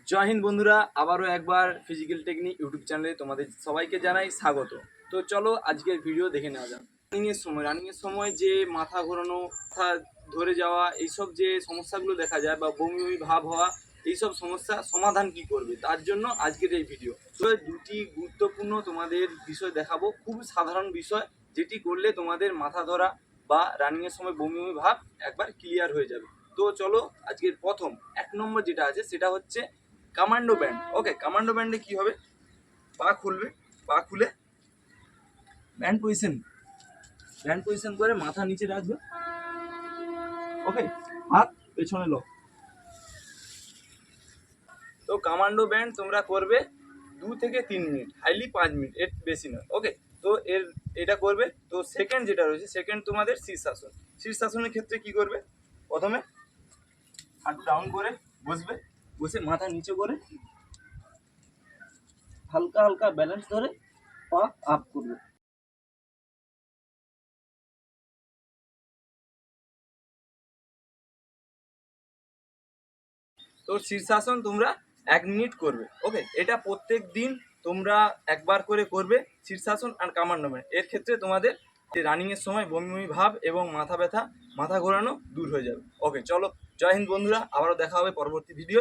জয় হিন্দ বন্ধুরা, আবারও একবার ফিজিক্যাল টেকনিক ইউটিউব চ্যানেলে তোমাদের সবাইকে জানাই স্বাগত। তো চলো আজকের ভিডিও দেখে নেওয়া যাক। রানিংয়ের সময় যে মাথা ঘোরানো, মাথা ধরে যাওয়া, এইসব যে সমস্যাগুলো দেখা যায় বা বমি বমি ভাব হওয়া, এইসব সমস্যা সমাধান কি করবে তার জন্য আজকের এই ভিডিও। তো দুটি গুরুত্বপূর্ণ তোমাদের বিষয় দেখাবো, খুব সাধারণ বিষয়, যেটি করলে তোমাদের মাথা ধরা বা রানিংয়ের সময় বমি বমি ভাব একবার ক্লিয়ার হয়ে যাবে। তো চলো আজকের প্রথম 1 নম্বর যেটা আছে সেটা হচ্ছে কমান্ডো ব্যান্ড। ওকে, কমান্ডো ব্যান্ডে কি হবে, পা খুলবে, পা খুলে ব্যান্ড পজিশন করে মাথা নিচে রাখবে। ওকে, হাত পেছনে লো। তো কমান্ডো ব্যান্ড তোমরা করবে 2 থেকে 3 মিনিট, হাইলি 5 মিনিট, এর বেশি নয়। ওকে, তো এটা করবে। তো সেকেন্ড যেটা রয়েছে, সেকেন্ড তোমাদের শীর্ষাসন। শীর্ষাসনের ক্ষেত্রে কি করবে, প্রথমে হাঁটু ডাউন করে বসবে, বসে মাথা নিচে করে হালকা হালকা ব্যালেন্স ধরে পা আপ করবে। তো শীর্ষাসন তোমরা 1 মিনিট করবে। ওকে, এটা প্রত্যেক দিন তোমরা একবার করে করবে, শীর্ষাসন আর কমান্ডো ব্যান্ড। এর ক্ষেত্রে তোমাদের রানিংয়ের সময় বমি বমি ভাব এবং মাথা ব্যথা, মাথা ঘোরানো দূর হয়ে যাবে। ওকে চলো, জয় হিন্দ বন্ধুরা, আবারও দেখা হবে পরবর্তী ভিডিও।